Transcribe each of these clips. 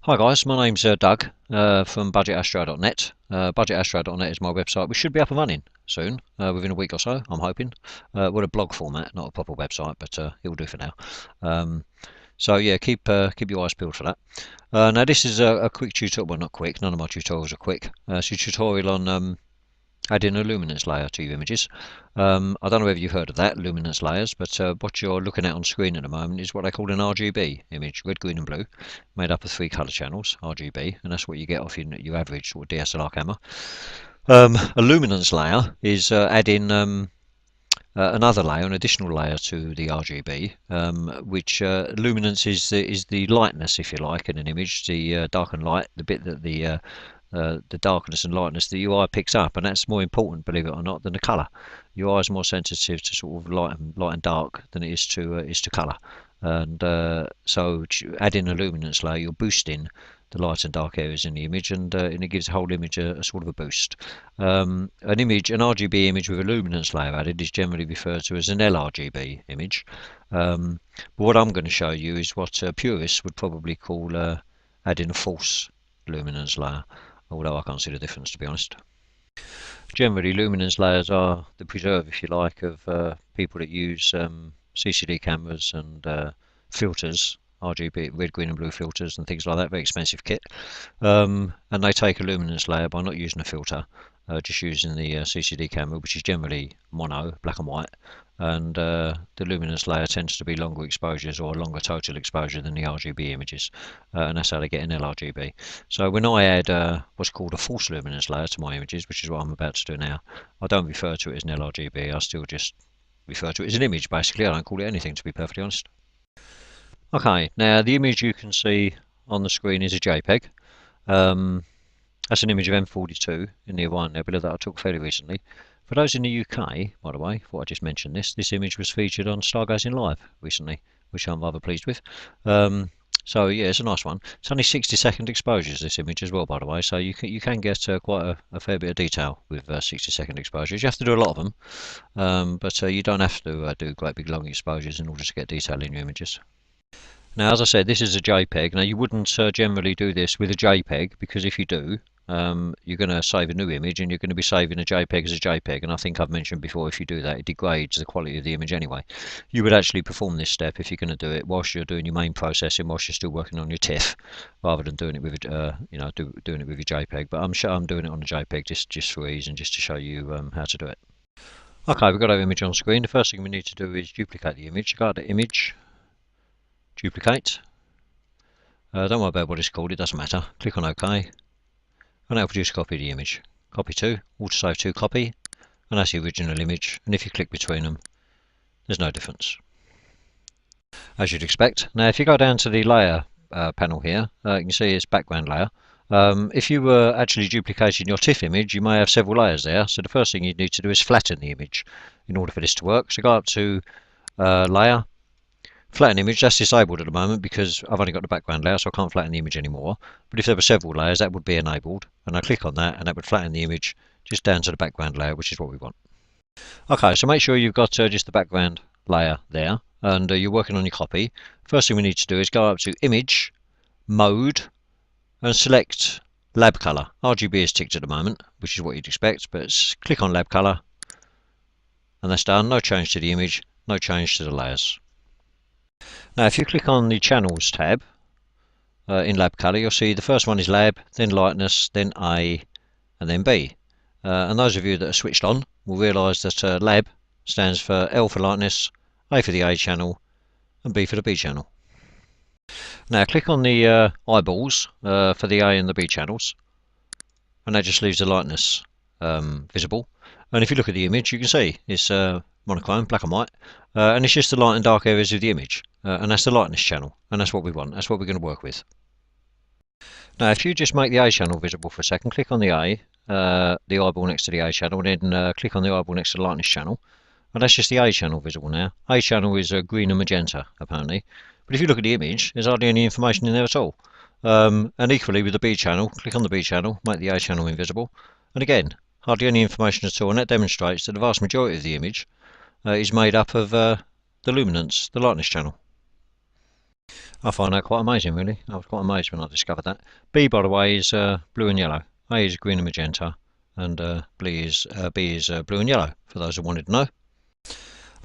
Hi guys, my name's Doug from budgetastro.net. Budgetastro.net is my website, which should be up and running soon, within a week or so, I'm hoping. With a blog format, not a proper website, but it'll do for now. So yeah, keep your eyes peeled for that. Now this is a quick tutorial, well not quick, none of my tutorials are quick. It's a tutorial on adding a luminance layer to your images. I don't know whether you've heard of that, luminance layers, but what you're looking at on screen at the moment is what they call an RGB image, red, green and blue, made up of three colour channels, RGB, and that's what you get off your average sort of DSLR camera. A luminance layer is adding another layer, an additional layer to the RGB, which luminance is the lightness, if you like, in an image, the dark and light, the bit that the darkness and lightness that your eye picks up, and that's more important, believe it or not, than the colour. Your eye is more sensitive to sort of light and dark than it is to colour, and so adding a luminance layer, you're boosting the light and dark areas in the image, and it gives the whole image a sort of a boost. An RGB image with a luminance layer added is generally referred to as an LRGB image. But what I'm going to show you is what purists would probably call adding a false luminance layer, although I can't see the difference, to be honest. Generally, luminance layers are the preserve, if you like, of people that use CCD cameras and filters, RGB, red, green and blue filters and things like that, very expensive kit. And they take a luminance layer by not using a filter, just using the CCD camera, which is generally mono, black and white, and the luminance layer tends to be longer exposures or a longer total exposure than the RGB images, and that's how they get an LRGB. So when I add what's called a false luminance layer to my images, which is what I'm about to do now, I don't refer to it as an LRGB, I still just refer to it as an image, basically. I don't call it anything, to be perfectly honest. Okay, now the image you can see on the screen is a JPEG. That's an image of M42 in the Orion Nebula that I took fairly recently. For those in the UK, by the way, thought I just mentioned this image was featured on Stargazing Live recently, which I'm rather pleased with. So yeah, it's a nice one. It's only 60-second exposures, this image as well, by the way, so you can get quite a fair bit of detail with 60-second exposures. You have to do a lot of them, but you don't have to do great big long exposures in order to get detail in your images. Now, as I said, this is a JPEG. Now, you wouldn't generally do this with a JPEG, because if you do, you're going to save a new image and you're going to be saving a JPEG as a JPEG. And I think I've mentioned before, if you do that, it degrades the quality of the image anyway. You would actually perform this step if you're going to do it whilst you're doing your main processing, whilst you're still working on your TIFF, rather than doing it with doing it with your JPEG. But I'm sure I'm doing it on a JPEG just for ease and just to show you how to do it. Okay, we've got our image on screen. The first thing we need to do is duplicate the image. Go to Image, Duplicate. Don't worry about what it's called, it doesn't matter. Click on OK, and that'll produce a copy of the image. Copy to, autosave to copy, and that's the original image. And if you click between them, there's no difference, as you'd expect. Now, if you go down to the layer panel here, you can see it's background layer. If you were actually duplicating your TIFF image, you may have several layers there. So the first thing you need to do is flatten the image in order for this to work. So go up to Layer, Flatten image. That's disabled at the moment because I've only got the background layer, so I can't flatten the image anymore. But if there were several layers, that would be enabled, and I click on that and that would flatten the image just down to the background layer, which is what we want. Okay, so make sure you've got just the background layer there, and you're working on your copy. First thing we need to do is go up to Image, Mode, and select Lab Color. RGB is ticked at the moment, which is what you'd expect, but click on Lab Color, and that's done. No change to the image, no change to the layers. Now, if you click on the Channels tab in Lab Color, you'll see the first one is Lab, then Lightness, then A, and then B. And those of you that are switched on will realise that Lab stands for L for Lightness, A for the A channel, and B for the B channel. Now, click on the eyeballs for the A and the B channels, and that just leaves the lightness visible. And if you look at the image, you can see it's monochrome, black and white, and it's just the light and dark areas of the image, and that's the lightness channel, and that's what we want, that's what we're going to work with. Now, if you just make the A channel visible for a second, click on the A, the eyeball next to the A channel, and then click on the eyeball next to the lightness channel, and that's just the A channel visible now. A channel is green and magenta, apparently, but if you look at the image, there's hardly any information in there at all. And equally with the B channel, click on the B channel, make the A channel invisible, and again, hardly any information at all, and that demonstrates that the vast majority of the image is made up of the luminance, the lightness channel. I find that quite amazing, really. I was quite amazed when I discovered that. B, by the way, is blue and yellow. A is green and magenta, and B is blue and yellow, for those who wanted to know.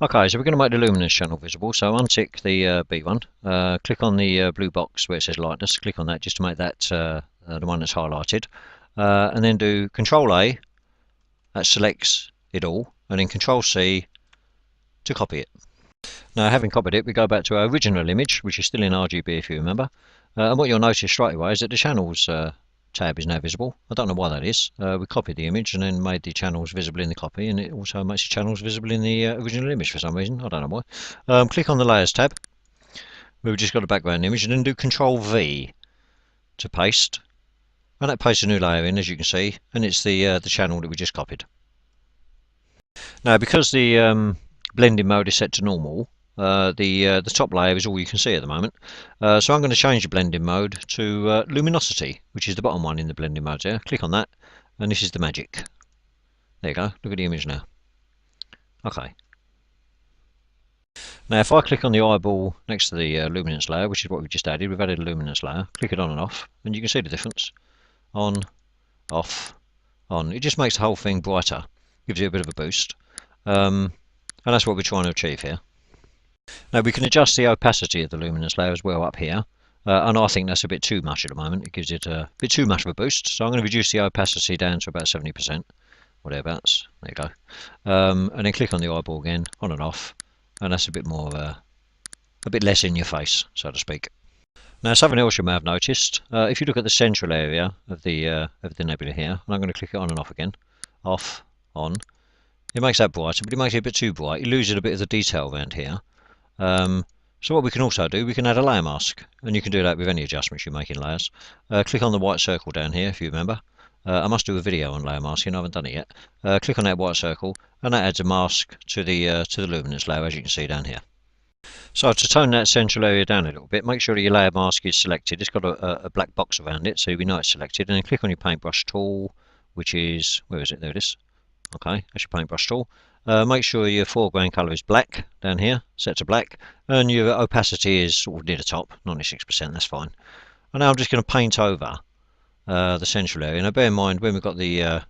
Okay, so we're going to make the luminance channel visible. So untick the B one. Click on the blue box where it says lightness. Click on that just to make that the one that's highlighted. And then do Control A. That selects it all. And then Control C to copy it. Now, having copied it, we go back to our original image, which is still in RGB if you remember. And what you'll notice straight away is that the channels tab is now visible. I don't know why that is. We copied the image and then made the channels visible in the copy, and it also makes the channels visible in the original image for some reason. I don't know why. Click on the Layers tab, where we've just got a background image, and then do Control V to paste. And that pastes a new layer in, as you can see, and it's the channel that we just copied. Now, because the blending mode is set to normal, the top layer is all you can see at the moment. So I'm going to change the blending mode to luminosity, which is the bottom one in the blending mode there. Click on that, and this is the magic. There you go. Look at the image now. Okay. Now, if I click on the eyeball next to the luminance layer, which is what we just added, we've added a luminance layer. Click it on and off, and you can see the difference. On, off, on. It just makes the whole thing brighter. Gives you a bit of a boost. And that's what we're trying to achieve here. Now we can adjust the opacity of the luminance layer as well up here, and I think that's a bit too much at the moment. It gives it a bit too much of a boost, so I'm going to reduce the opacity down to about 70%, or thereabouts. There you go. And then click on the eyeball again, on and off, and that's a bit more, a bit less in your face, so to speak. Now something else you may have noticed, if you look at the central area of the nebula here, and I'm going to click it on and off again, off, on, it makes that brighter, but it makes it a bit too bright. You lose a bit of the detail around here. So what we can also do, we can add a layer mask, and you can do that with any adjustments you make in layers. Click on the white circle down here if you remember. I must do a video on layer masking, I haven't done it yet. Click on that white circle, and that adds a mask to the luminance layer, as you can see down here. So to tone that central area down a little bit, make sure that your layer mask is selected. It's got a black box around it, so we know it's selected, and then click on your paintbrush tool, which is, where is it? There it is. Okay, that's your paintbrush tool. Make sure your foreground colour is black down here, set to black, and your opacity is sort of near the top, 96%, that's fine. And now I'm just going to paint over the central area. Now bear in mind, when we've got the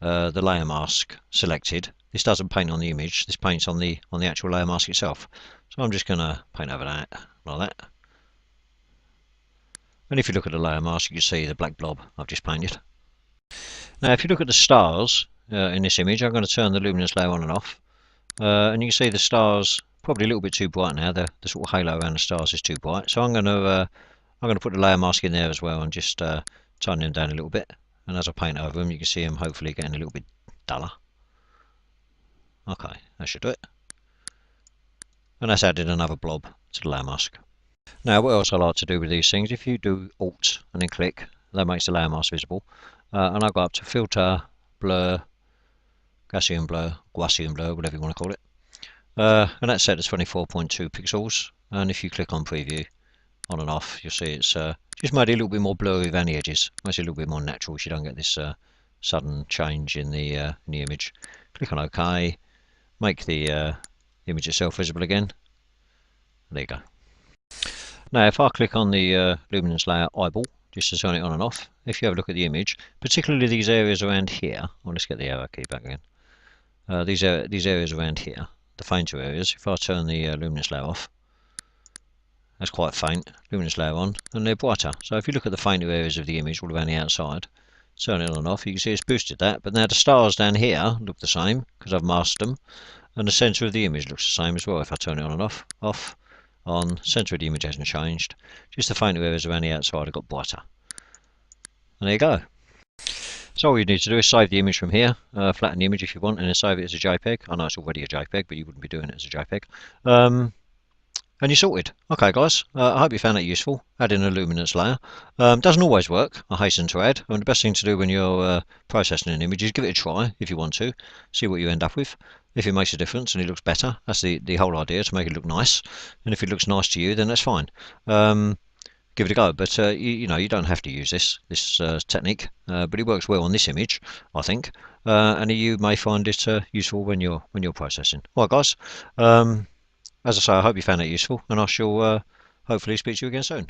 layer mask selected, this doesn't paint on the image, this paints on the actual layer mask itself. So I'm just going to paint over that, like that. And if you look at the layer mask, you can see the black blob I've just painted. Now if you look at the stars, in this image, I'm going to turn the luminance layer on and off, and you can see the stars probably a little bit too bright now. The sort of halo around the stars is too bright, so I'm going to put the layer mask in there as well and just tone them down a little bit. And as I paint over them, you can see them hopefully getting a little bit duller. Okay, that should do it. And that's added another blob to the layer mask. Now, what else I like to do with these things? If you do Alt and then click, that makes the layer mask visible. And I'll go up to Filter, Blur, Gaussian blur, whatever you want to call it. And that's set to 24.2 pixels. And if you click on preview, on and off, you'll see it's just made it a little bit more blurry around the edges. Makes it a little bit more natural so you don't get this sudden change in the image. Click on OK. Make the image itself visible again. There you go. Now if I click on the luminance layer eyeball, just to turn it on and off, if you have a look at the image, particularly these areas around here, well, let's get the arrow key back again. These areas around here, the fainter areas, if I turn the luminance layer off, that's quite faint, luminance layer on, and they're brighter. So if you look at the fainter areas of the image all around the outside, turn it on and off, you can see it's boosted that, but now the stars down here look the same, because I've masked them, and the centre of the image looks the same as well if I turn it on and off, on, centre of the image hasn't changed, just the fainter areas around the outside have got brighter. And there you go. So all you need to do is save the image from here, flatten the image if you want, and then save it as a JPEG. I know it's already a JPEG, but you wouldn't be doing it as a JPEG. And you're sorted. Okay guys, I hope you found that useful, adding a luminance layer. Doesn't always work, I hasten to add. The best thing to do when you're processing an image is give it a try if you want to, see what you end up with. If it makes a difference and it looks better, that's the whole idea, to make it look nice. And if it looks nice to you, then that's fine. Give it a go, but you know, you don't have to use this technique, but it works well on this image, I think, and you may find it useful when you're processing. All right, guys. As I say, I hope you found it useful, and I shall hopefully speak to you again soon.